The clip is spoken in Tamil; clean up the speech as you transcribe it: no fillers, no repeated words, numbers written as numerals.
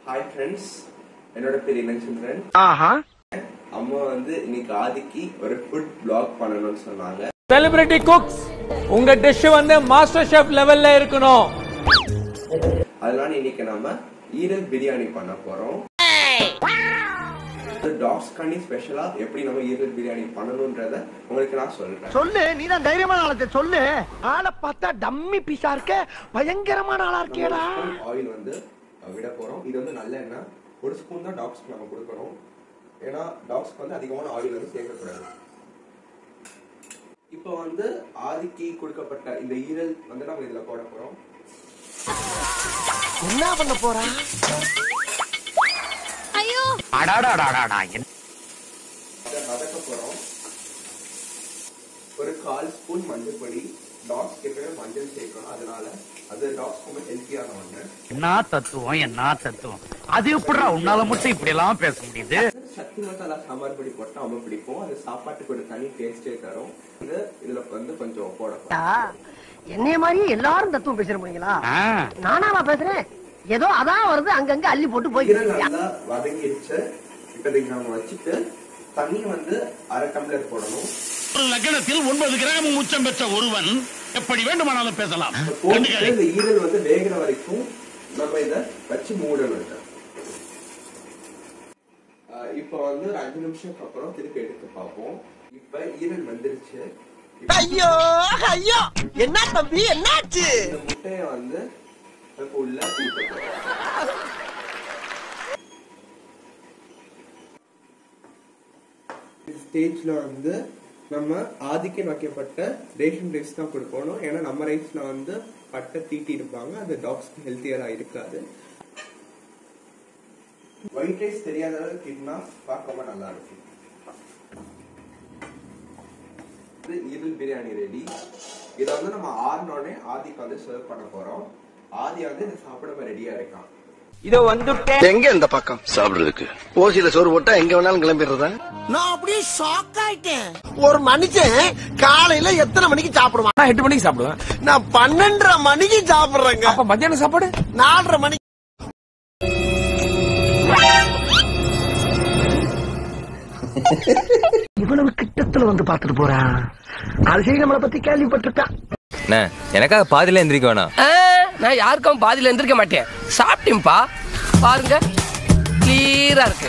Hi friends, என்னோட பேர் இனச்சந்திரன். அம்மா வந்து இன்னைக்கு ஆதிக்கு ஒரு ஃபுட் vlog பண்ணனும்னு சொன்னாங்க. செலிபிரிட்டி குக்ஸ் உங்க டிஷ் வந்து மாஸ்டர் ஷெஃப் லெவல்ல இருக்கணும். அதனால இன்னைக்கு நாம ஈரல் பிரியாணி பண்ண போறோம். டாக்ஸ் காண்டி ஸ்பெஷலா எப்படி நம்ம ஈரல் பிரியாணி பண்ணணும்ன்றத உங்களுக்கு நான் சொல்றேன். சொல்லு, நீ தான் தைரியமான ஆளு, சொல்லு. ஆளை பார்த்தா டம்மி பீஸா இருக்க, பயங்கரமான ஆளா இருக்கேடா. ஆயில் வந்து விட போறோம். இது வந்து நல்ல எண்ணெய். ஒரு ஸ்பூன் தான் டாக்ஸ்க்கு நம்ம கொடுக்கணும். ஏன்னா டாக்ஸ்க்கு வந்து அதிகமான ஆயில் வந்து சேர்க்கக்கூடாது. இப்போ வந்து ஆதிக்கு கொடுக்கப்பட்ட இந்த ஈரல் வந்து நம்ம இதுல போட போறோம். என்ன பண்ண போறா? ஐயோ அடாடாடாடா வதக்க போறோம். ஒரு 1/4 ஸ்பூன் மஞ்சள் பொடி. டாக்ஸ் எப்பவுமே மஞ்சள் சேர்க்கணும், அதனால அது டாக்ஸ் ரொம்ப ஹெல்த்தியான ஒண்ணு. என்ன தத்துவம் அது எப்படிடா உன்னால மட்டும் இப்படி எல்லாம் பேச முடியுது? சக்தி மசாலா சாம்பார் பொடி போட்டா ரொம்ப பிடிக்கும். அது சாப்பாட்டுக்கு ஒரு தனி டேஸ்டே தரும். இதுல வந்து கொஞ்சம் போடணும். என்னைய மாதிரி எல்லாரும் தத்துவம் பேசுற போறீங்களா? நானா பேசுறேன்? ஏதோ அதான் வருது, அங்கங்க அள்ளி போட்டு போய் நல்லா வதங்கிடுச்சு. இப்ப இதுக்கு நம்ம வச்சுட்டு தண்ணி வந்து 1/2 டம்ளர் போடணும். ஒரு லக்னத்தில் 9 கிராம் உச்சம் பெற்ற ஒருவன் எப்படி வேண்டுமானாலும் பேசலாம். இந்த ஈரல் வந்து வேகிற வரைக்கும் நம்ம இத வச்சு மூடணும். இப்ப வந்து ஒரு 5 நிமிஷத்துக்கு அப்புறம் திருப்பி எடுத்து பார்ப்போம். இப்ப ஈரல் வந்துருச்சு. ஐயோ ஐயோ, என்ன தம்பி என்னாச்சு? இந்த முட்டைய வந்து உள்ள ஸ்டேஜ்ல வந்து நம்ம ஆதிக்கு வைக்கப்பட்ட ரேஷன் ரைஸ் தான் கொடுக்கணும். ஏன்னா நம்ம ரைஸ்ல வந்து பட்டை தீட்டி இருப்பாங்க, அது டாக்ஸ்க்கு ஹெல்த்தியரா இருக்காது. ஒயிட் ரைஸ் தெரியாத அளவுக்கு கிட்னா பார்க்க நல்லா இருக்கும். ஈரல் பிரியாணி ரெடி. இதை வந்து நம்ம ஆறுனோடனே ஆதிக்கு வந்து சர்வ் பண்ண போறோம். ஆதி வந்து இதை சாப்பிட ரெடியா இருக்கான். இதோ வந்துட்டேன். எங்க இந்த பக்கம் சாப்பிடுறதுக்கு ஓசியில சோறு போட்டா எங்க வேணாலும் கிளம்பிடுறதா? நான் அப்படியே ஷாக் ஆயிட்டேன். ஒரு மனுஷன் காலையில எத்தனை மணிக்கு சாப்பிடுவான்? நான் 8 மணிக்கு சாப்பிடுவேன். நான் 12:30 மணிக்கு சாப்பிடுறேங்க. அப்ப மத்தியான சாப்பாடு 4:30 மணிக்கு. இவ்வளவு கிட்டத்துல வந்து பாத்துட்டு போறான். அது சரி, நம்மளை பத்தி கேள்விப்பட்டிருக்கான். எனக்காக பாதியில எந்திரிக்க வேணாம். நான் யாருக்கும் பாதியில எந்திரிக்க மாட்டேன். சாப்பிட்டேன்பா, பாருங்க கிளியரா இருக்கு.